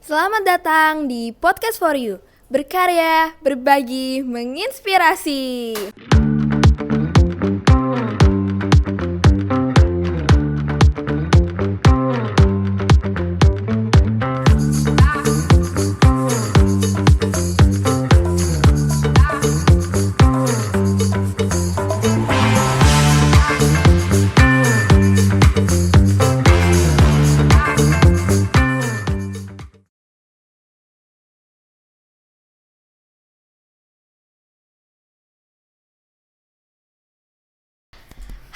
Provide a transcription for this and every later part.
Selamat datang di Podcast for You. Berkarya, berbagi, menginspirasi.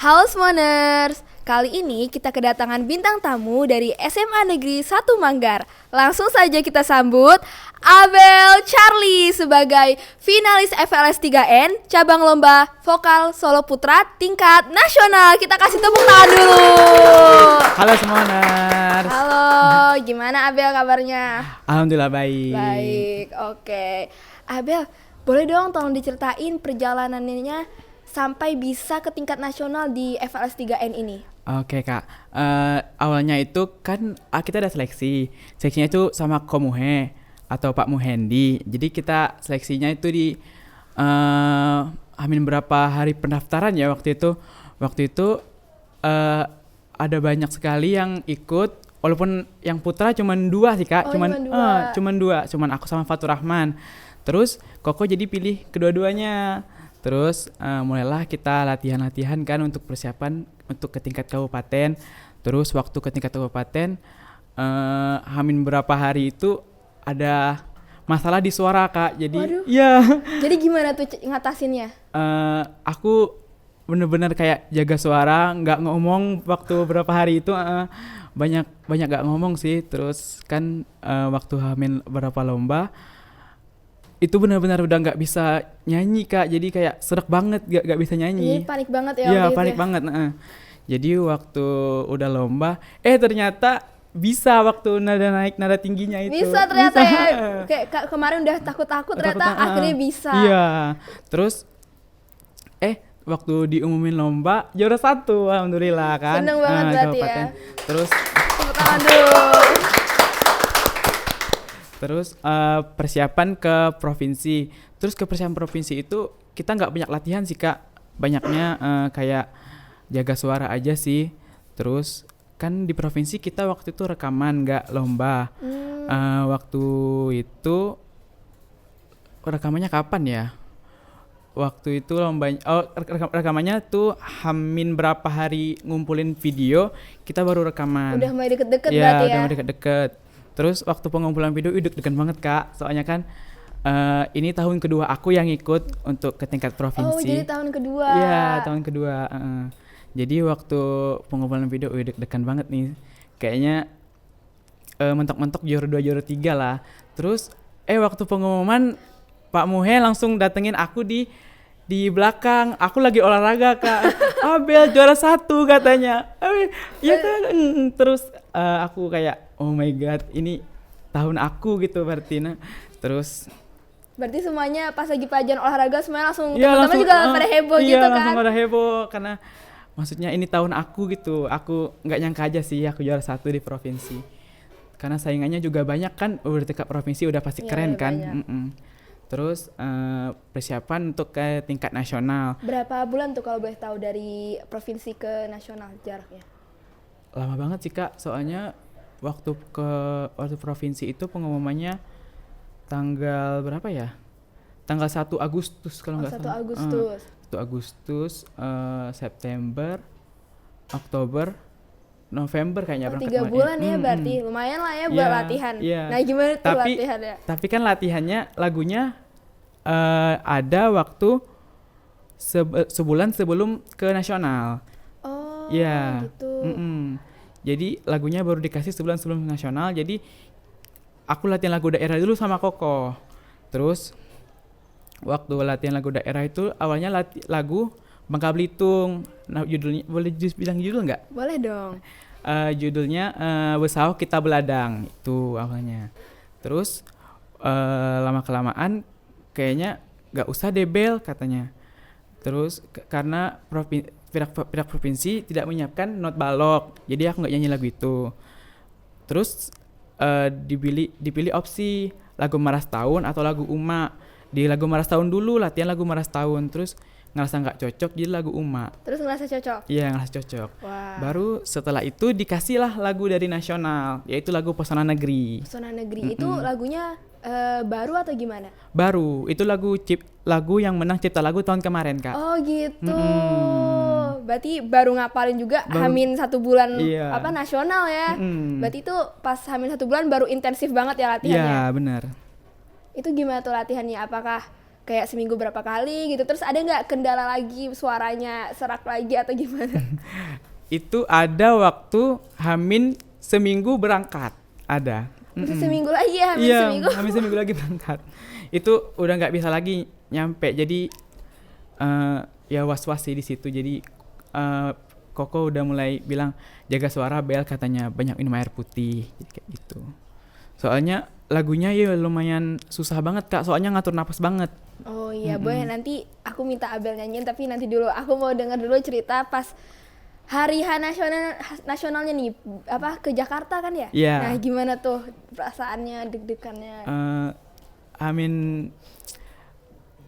Halo Smoners, kali ini kita kedatangan bintang tamu dari SMA Negeri 1 Manggar. Langsung saja kita sambut Abel Charlie sebagai finalis FLS 3N cabang lomba vokal solo putra tingkat nasional. Kita kasih tepuk tangan dulu. Halo Smoners. Halo, gimana Abel kabarnya? Alhamdulillah baik. Baik, oke. Abel, boleh dong tolong diceritain perjalanannya sampai bisa ke tingkat nasional di FLS 3N ini. Oke Kak, awalnya itu kan kita ada seleksi. Seleksinya itu sama Komuhe atau Pak Muhendi. Jadi kita seleksinya itu di amin berapa hari pendaftaran ya waktu itu. Waktu itu ada banyak sekali yang ikut. Walaupun yang putra cuma 2 sih Kak. Cuma 2. Cuman aku sama Fatur Rahman. Terus Koko jadi pilih kedua-duanya. Terus mulailah kita latihan-latihan kan untuk persiapan untuk ke tingkat kabupaten. Terus waktu ke tingkat kabupaten hamin berapa hari itu ada masalah di suara Kak. Jadi waduh. Ya. Jadi gimana tuh ngatasinnya? Aku bener-bener kayak jaga suara, nggak ngomong waktu berapa hari itu. Banyak nggak ngomong sih. Terus kan waktu hamin berapa lomba itu benar-benar udah nggak bisa nyanyi Kak, jadi kayak serak banget, nggak bisa nyanyi. Jadi panik banget ya? Iya panik banget. Jadi waktu udah lomba, ternyata bisa waktu nada naik nada tingginya itu. Bisa ternyata ya, kayak kemarin udah takut-takut ternyata akhirnya bisa. Iya, terus waktu diumumin lomba juara 1, alhamdulillah kan. Seneng banget berarti ya. Terus tepuk tangan dulu. Terus persiapan ke provinsi. Terus ke persiapan provinsi itu kita nggak banyak latihan sih Kak. Banyaknya kayak jaga suara aja sih. Terus kan di provinsi kita waktu itu rekaman nggak lomba. Waktu itu rekamannya kapan ya? Waktu itu lombanya, rekamannya tuh hamin berapa hari ngumpulin video, kita baru rekaman. Udah mulai deket-deket berarti ya? Iya, udah mulai deket-deket. Terus waktu pengumpulan video deg-degan banget Kak, soalnya kan ini tahun kedua aku yang ikut untuk ke tingkat provinsi. Oh jadi tahun kedua? Iya tahun kedua. Jadi waktu pengumpulan video deg-degan banget nih, kayaknya mentok-mentok juara 2 juara 3 lah. Terus waktu pengumuman Pak Muhe langsung datengin aku di belakang, aku lagi olahraga Kak. Abel juara 1 katanya. Ya kan. Terus aku kayak oh my god, ini tahun aku gitu berarti. Terus berarti semuanya pas lagi pelajaran olahraga semuanya langsung teman-teman juga pada heboh gitu kan? Iya langsung pada heboh karena maksudnya ini tahun aku gitu. Aku nggak nyangka aja sih aku juara 1 di provinsi. Karena saingannya juga banyak kan, udah tingkat provinsi udah pasti keren kan. Terus persiapan untuk ke tingkat nasional. Berapa bulan tuh kalau boleh tahu dari provinsi ke nasional jaraknya? Lama banget sih Kak, soalnya waktu provinsi itu pengumumannya tanggal berapa ya? Tanggal 1 Agustus kalau nggak salah. 1 Agustus. 1 Agustus, September, Oktober, November kayaknya berangkat. 3 bulan ya berarti, lumayan lah ya buat latihan. Nah gimana tuh latihannya? Tapi kan latihannya lagunya ada waktu sebulan sebelum ke nasional. Oh gitu. Jadi lagunya baru dikasih sebulan sebelum nasional. Jadi aku latihan lagu daerah dulu sama Koko. Terus waktu latihan lagu daerah itu awalnya lagu Bangka Belitung. Nah judulnya boleh bilang judul nggak? Boleh dong. Judulnya Besauh Kita Beladang itu awalnya. Terus lama kelamaan kayaknya nggak usah deh Bel katanya. Terus karena pihak provinsi tidak menyiapkan not balok, jadi aku nggak nyanyi lagu itu. Terus dipilih opsi lagu Maras Tahun atau lagu Uma. Di lagu Maras Tahun dulu latihan lagu Maras Tahun, terus ngerasa nggak cocok jadi lagu Uma. Terus ngerasa cocok? Iya, ngerasa cocok. Wah. Baru setelah itu dikasihlah lagu dari nasional, yaitu lagu Pesona Negeri. Pesona Negeri itu lagunya baru atau gimana? Baru, itu lagu yang menang cipta lagu tahun kemarin, Kak. Oh gitu. Berarti baru ngapalin juga Hamin 1 bulan Iya. nasional ya. Berarti itu pas Hamin 1 bulan baru intensif banget ya latihannya. Iya, benar. Itu gimana tuh latihannya? Apakah kayak seminggu berapa kali gitu? Terus ada nggak kendala lagi, suaranya serak lagi atau gimana? Itu ada waktu Hamin seminggu berangkat, ada. Terus seminggu lagi ya, Hamin Iya, seminggu? Hamin seminggu lagi berangkat. Itu udah nggak bisa lagi nyampe, jadi ya was-was sih di situ. Jadi Koko udah mulai bilang jaga suara Bel, katanya banyak minum air putih kayak gitu. Soalnya lagunya ya lumayan susah banget, Kak, soalnya ngatur napas banget. Oh iya, boleh nanti aku minta Abel nyanyiin, tapi nanti dulu aku mau denger dulu cerita pas hari nasionalnya nih, ke Jakarta kan ya? Iya. Nah, gimana tuh perasaannya, deg-degannya? Amin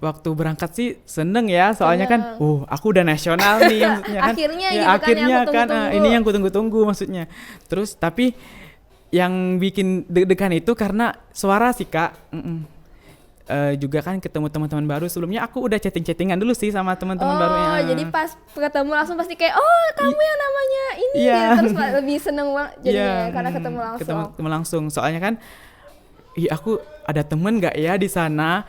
waktu berangkat sih seneng ya, soalnya kan aku udah nasional nih maksudnya kan. Akhirnya ya, gitu akhirnya kan, ini yang kutunggu-tunggu maksudnya. Terus tapi yang bikin deg-degan itu karena suara sih, Kak. Juga kan ketemu teman-teman baru. Sebelumnya aku udah chatting-chattingan dulu sih sama teman-teman barunya. Oh, jadi pas ketemu langsung pasti kayak, oh kamu yang namanya ini Iya. ya. Terus lebih seneng banget jadinya karena ketemu langsung. Ketemu langsung. Soalnya kan, aku ada temen nggak ya di sana?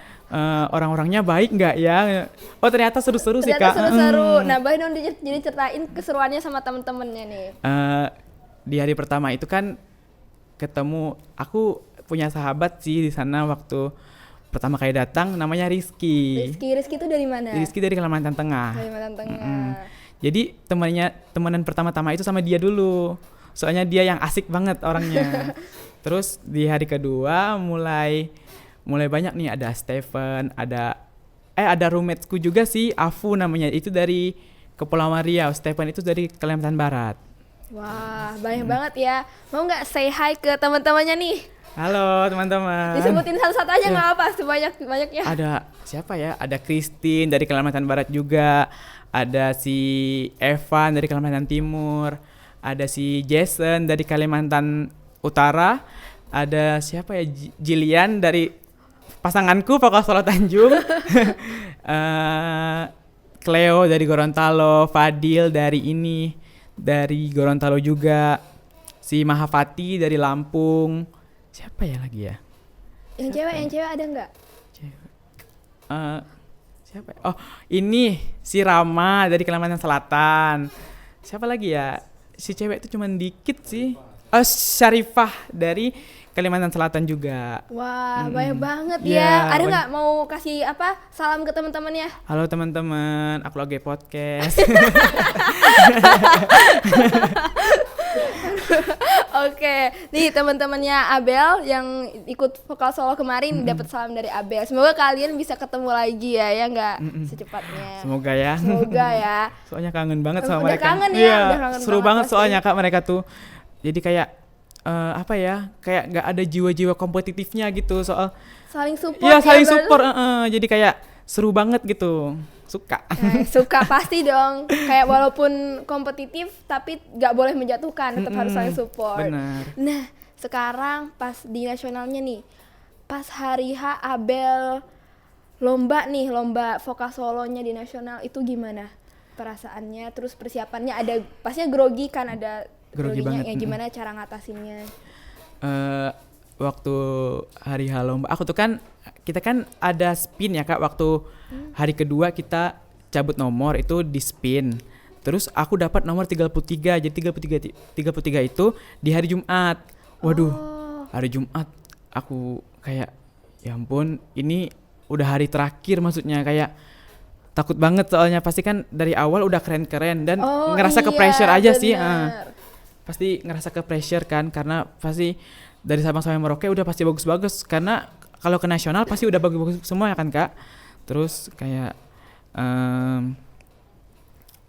Orang-orangnya baik nggak ya? Oh ternyata seru-seru sih, Kak. Ternyata seru-seru. Nah, boleh dong jadi ceritain keseruannya sama temen-temennya nih. Di hari pertama itu kan ketemu, aku punya sahabat sih di sana waktu pertama kali datang, namanya Rizky itu dari mana? Rizky dari Kalimantan Tengah. Kalimantan Tengah. Jadi temenan pertama-tama itu sama dia dulu. Soalnya dia yang asik banget orangnya. Terus di hari kedua mulai banyak nih, ada Stephen, ada roommateku juga sih, Afu namanya, itu dari Kepulauan Riau. Stephen itu dari Kalimantan Barat. Wah, banyak banget ya. Mau nggak say hi ke teman-temannya nih? Halo teman-teman. Disebutin satu-satu aja nggak apa, sebanyak-banyaknya. Ada siapa ya? Ada Christine dari Kalimantan Barat juga. Ada si Evan dari Kalimantan Timur. Ada si Jason dari Kalimantan Utara. Ada siapa ya? Jilian dari pasanganku Vokal Solo Tanjung. Cleo dari Gorontalo. Fadil dari Gorontalo juga. Si Mahafati dari Lampung. Siapa ya lagi ya? Yang cewek ada nggak? Siapa ya? Oh, ini si Rama dari Kalimantan Selatan. Siapa lagi ya? Si cewek itu cuman dikit sih. Syarifah dari Kalimantan Selatan juga. Wah, banyak banget ya. Ada nggak mau kasih salam ke teman-temannya? Halo teman-teman, aku lagi podcast. Oke, nih teman-temannya Abel yang ikut Vokal Solo kemarin dapat salam dari Abel. Semoga kalian bisa ketemu lagi ya nggak secepatnya. Semoga ya. Soalnya kangen banget sama mereka. Kangen ya, udah kangen seru banget pasti. soalnya, Kak, mereka tuh. Jadi kayak kayak nggak ada jiwa-jiwa kompetitifnya gitu, soal saling support. Iya, saling support. Jadi kayak seru banget gitu. Suka. Suka pasti dong. Kayak walaupun kompetitif tapi nggak boleh menjatuhkan, tetap harus saling support. Benar. Nah, sekarang pas di nasionalnya nih, pas hari H Abel lomba Vokal Solonya di nasional, itu gimana perasaannya? Terus persiapannya ada pastinya grogi kan, ada groginya ya, gimana cara ngatasinnya? Waktu hari H lomba, kita kan ada spin ya, Kak. Waktu hari kedua kita cabut nomor itu di spin. Terus aku dapat nomor 33. Jadi 33 itu di hari Jumat. Waduh. Hari Jumat aku kayak ya ampun, ini udah hari terakhir, maksudnya kayak takut banget soalnya pasti kan dari awal udah keren-keren dan ngerasa ke pressure aja sih. Pasti ngerasa ke pressure kan, karena pasti dari Sabang sampai Merauke udah pasti bagus-bagus, karena kalau ke nasional pasti udah bagus-bagus semua ya kan, Kak. Terus kayak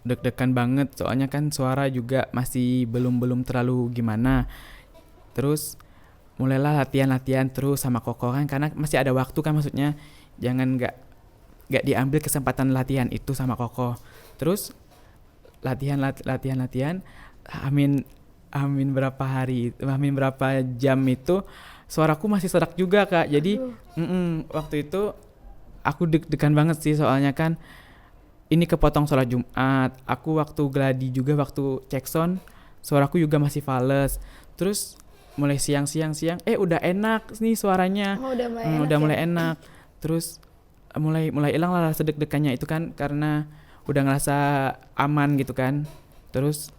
deg-degan banget soalnya kan suara juga masih belum terlalu gimana. Terus mulailah latihan terus sama Koko kan, karena masih ada waktu kan, maksudnya jangan nggak diambil kesempatan latihan itu sama Koko. Terus latihan amin berapa jam itu suaraku masih serak juga Kak. Jadi waktu itu aku deg-degan banget sih, soalnya kan ini kepotong sholat Jumat. Aku waktu gladi juga, waktu cek sound suaraku juga masih fales. Terus mulai siang udah enak nih suaranya. Udah mulai enak. Terus mulai hilang lah rasa deg-degannya itu kan, karena udah ngerasa aman gitu kan. Terus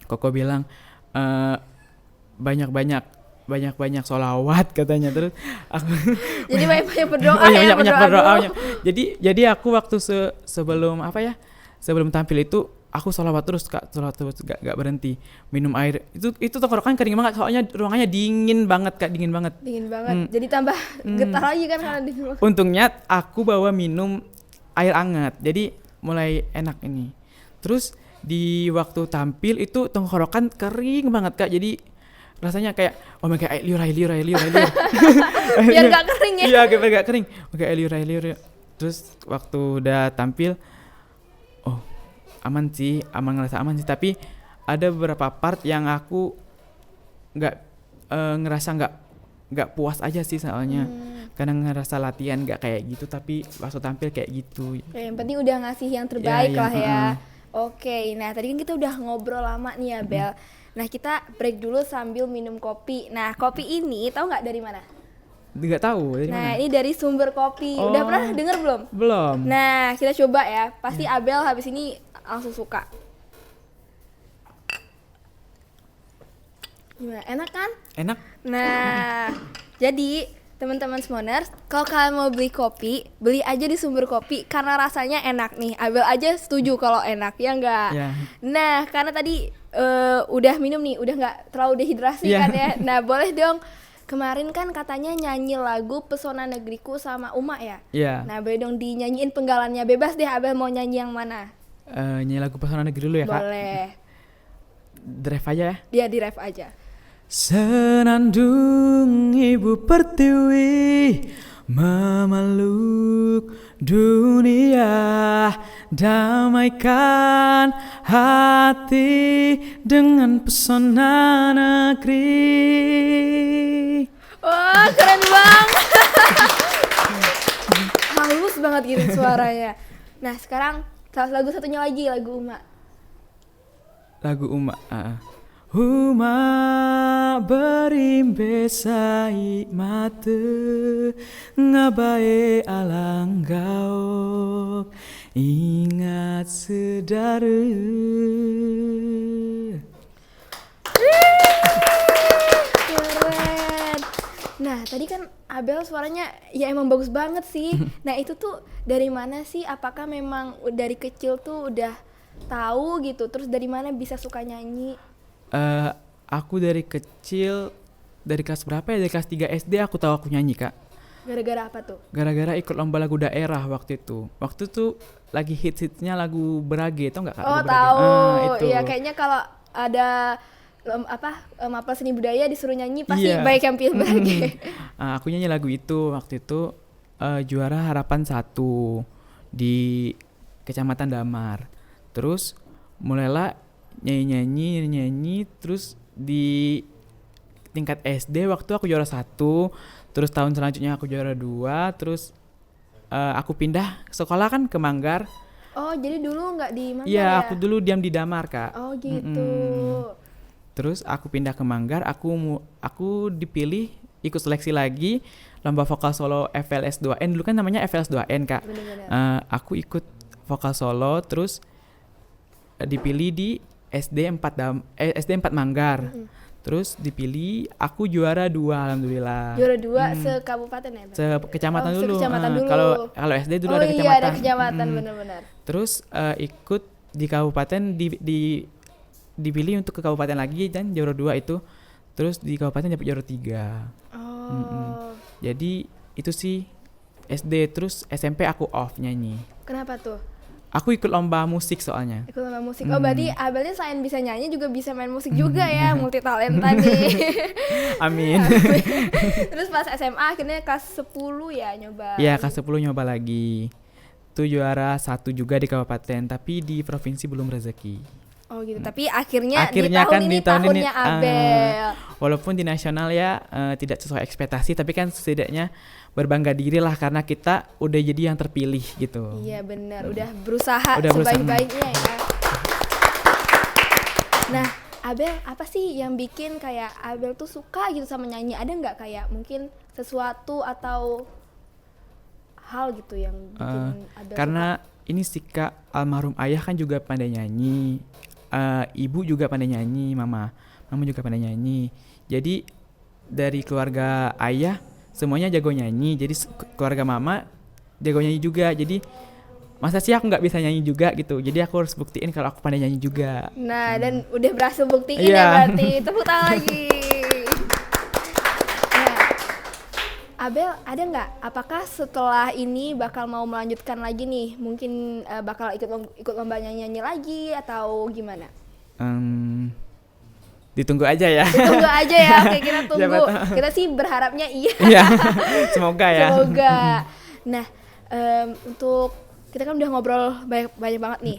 Koko bilang banyak sholawat katanya. Terus aku jadi banyak berdoa banyak berdoa. Jadi aku waktu sebelum tampil itu aku sholawat terus Kak, sholawat terus gak berhenti. Minum air itu tenggorokan kering banget, soalnya ruangannya dingin banget Kak, dingin banget. Jadi tambah getar lagi kan karena di rumah. Untungnya aku bawa minum air hangat, jadi mulai enak ini. Terus di waktu tampil itu tenggorokan kering banget Kak, jadi rasanya kayak kayak liur. Biar gak kering ya. Iya, biar gak kering. Kayak liur. Terus waktu udah tampil, ngerasa aman sih. Tapi ada beberapa part yang aku ngerasa nggak puas aja sih, soalnya kadang ngerasa latihan nggak kayak gitu, tapi waktu tampil kayak gitu. Yang penting udah ngasih yang terbaik lah ya. Oke, nah tadi kan kita udah ngobrol lama nih ya Bel. Nah kita break dulu sambil minum kopi. Nah kopi ini tahu nggak dari mana? Nggak tahu dari mana. Nah ini dari Sumber Kopi. Udah pernah denger belum? Belum. Nah kita coba ya. Pasti Abel habis ini langsung suka. Gimana? Enak kan? Enak. Nah jadi teman-teman Smoners, kalau kalian mau beli kopi, beli aja di Sumber Kopi karena rasanya enak nih. Abel aja setuju kalau enak, ya enggak? Yeah. Nah, karena tadi udah minum nih, udah nggak terlalu dehidrasi kan ya. Nah, boleh dong. Kemarin kan katanya nyanyi lagu Pesona Negeriku sama Uma ya? Iya. Nah, boleh dong dinyanyiin penggalannya. Bebas deh, Abel mau nyanyi yang mana? Nyanyi lagu Pesona Negeri dulu ya Kak? Boleh. Drive aja ya? Dia di ref aja. Senandung Ibu Pertiwi memeluk dunia, damaikan hati dengan pesona negeri. Wah, keren banget. Halus banget gitu suaranya. Nah, sekarang lagu satunya lagi, lagu Uma. Lagu Uma. Uma berimbesai mate ngabae alang gaok ingat sedare. Keren. Nah tadi kan Abel suaranya ya emang bagus banget sih. Nah itu tuh dari mana sih? Apakah memang dari kecil tuh udah tahu gitu? Terus dari mana bisa suka nyanyi? Aku dari kecil, dari kelas berapa ya? Dari kelas 3 SD aku tahu aku nyanyi Kak. Gara-gara apa tuh? Gara-gara ikut lomba lagu daerah waktu itu. Waktu itu lagi hits-hitsnya lagu Berage, tau nggak Kak? Oh tahu. Itu. Iya kayaknya kalau ada mapel seni budaya disuruh nyanyi pasti baik yang pilih Berage. Aku nyanyi lagu itu waktu itu juara harapan 1 di Kecamatan Damar. Terus mulailah nyanyi terus di tingkat SD waktu aku juara 1, terus tahun selanjutnya aku juara 2, terus aku pindah sekolah kan ke Manggar. Oh jadi dulu nggak di Manggar ya? Iya aku dulu diam di Damar Kak. Oh gitu. Terus aku pindah ke Manggar, aku dipilih ikut seleksi lagi lomba vokal solo FLS 2N, dulu kan namanya FLS 2N Kak. Aku ikut vokal solo, terus dipilih di SD 4 Manggar. Terus dipilih, aku juara 2 alhamdulillah. Juara 2 se-kabupaten ya? Se-kecamatan dulu. Se-kecamatan dulu. Kalau SD dulu ada kecamatan. Oh iya ada kecamatan benar-benar. Terus ikut di kabupaten dipilih untuk ke kabupaten lagi dan juara 2 itu. Terus di kabupaten dapat juara 3. Jadi itu sih SD, terus SMP aku off nyanyi. Kenapa tuh? Aku ikut lomba musik soalnya. Ikut lomba musik. Oh, berarti Abelnya selain bisa nyanyi juga bisa main musik juga ya, multi talenta nih. Amin. Terus pas SMA akhirnya kelas 10 ya nyoba. Iya, kelas 10 nyoba lagi. Itu juara 1 juga di kabupaten, tapi di provinsi belum rezeki. Oh gitu, tapi akhirnya di tahun kan ini di tahun ini tahunnya Abel. walaupun di nasional ya tidak sesuai ekspektasi, tapi kan setidaknya berbangga diri lah karena kita udah jadi yang terpilih gitu. Iya benar, udah berusaha Udah sebaik-baiknya ya. Nah, Abel apa sih yang bikin kayak Abel tuh suka gitu sama nyanyi? Ada nggak kayak mungkin sesuatu atau hal gitu yang bikin Abel Karena ini sih Kak, almarhum ayah kan juga pandai nyanyi, ibu juga pandai nyanyi, mama juga pandai nyanyi. Jadi dari keluarga ayah semuanya jago nyanyi, jadi keluarga mama jago nyanyi juga. Jadi masa sih aku nggak bisa nyanyi juga gitu, jadi aku harus buktiin kalau aku pandai nyanyi juga. Nah, dan udah berhasil buktiin ya berarti. Tepuk tangan lagi. Nah, Abel ada nggak? Apakah setelah ini bakal mau melanjutkan lagi nih? Mungkin bakal ikut lomba nyanyi lagi atau gimana? Ditunggu aja ya. Ditunggu aja ya. Oke, kita tunggu. Kita sih berharapnya iya. Iya. Semoga ya. Semoga. Nah, untuk kita kan udah ngobrol banyak banget nih.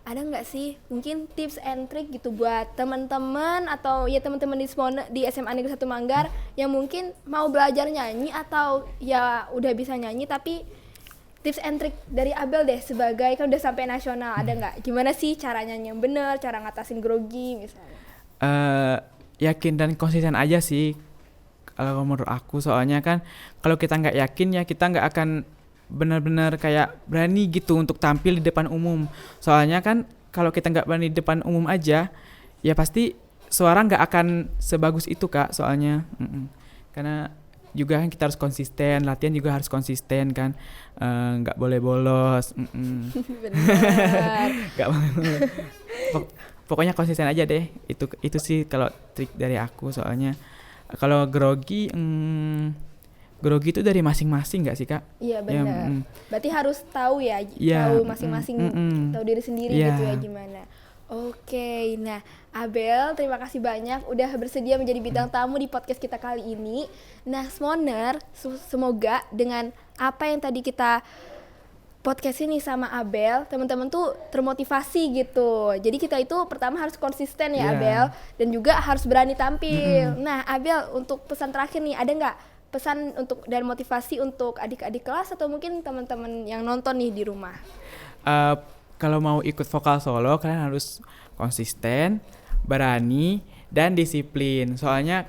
Ada nggak sih mungkin tips and trick gitu buat teman-teman atau ya teman-teman di SMA Negeri 1 Manggar yang mungkin mau belajar nyanyi atau ya udah bisa nyanyi, tapi tips and trick dari Abel deh sebagai kan udah sampai nasional, ada nggak? Gimana sih cara nyanyi yang bener, cara ngatasin grogi misalnya? Yakin dan konsisten aja sih kalau menurut aku, soalnya kan kalau kita nggak yakin ya kita nggak akan benar-benar kayak berani gitu untuk tampil di depan umum. Soalnya kan kalau kita nggak berani di depan umum aja ya pasti suara nggak akan sebagus itu Kak, soalnya karena juga kan kita harus konsisten, latihan juga harus konsisten kan, nggak boleh bolos. Benar. Nggak boleh. Pokoknya konsisten aja deh, itu sih kalau trik dari aku. Soalnya kalau grogi itu dari masing-masing nggak sih Kak? Iya benar. Ya, berarti harus tahu ya, tahu masing-masing, tahu diri sendiri gitu ya gimana. Oke, nah Abel terima kasih banyak udah bersedia menjadi bintang tamu di podcast kita kali ini. Nah Smoner, semoga dengan apa yang tadi kita podcast ini sama Abel, teman-teman tuh termotivasi gitu. Jadi kita itu pertama harus konsisten ya Abel, dan juga harus berani tampil. Nah Abel, untuk pesan terakhir nih, ada nggak pesan untuk dan motivasi untuk adik-adik kelas atau mungkin teman-teman yang nonton nih di rumah? Kalau mau ikut vokal solo kalian harus konsisten, berani, dan disiplin. Soalnya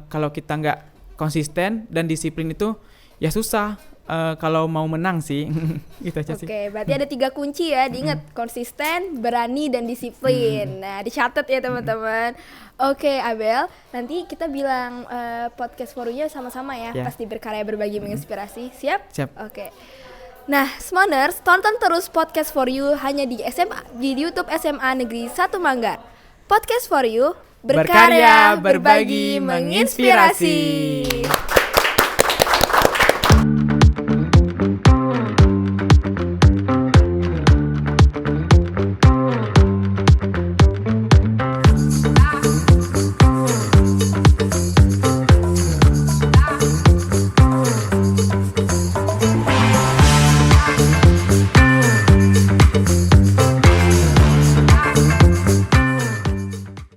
kalau kita nggak konsisten dan disiplin itu ya susah. Kalau mau menang sih gitu aja sih. Oke, berarti ada 3 kunci ya, diingat konsisten, berani, dan disiplin. Nah, dicatat ya teman-teman. Oke Abel, nanti kita bilang podcast forunya sama-sama ya, pasti berkarya berbagi menginspirasi. Siap? Siap. Oke. Nah, Smoners, tonton terus podcast for you hanya di YouTube SMA Negeri 1 Manggar. Podcast for you, berkarya berbagi menginspirasi.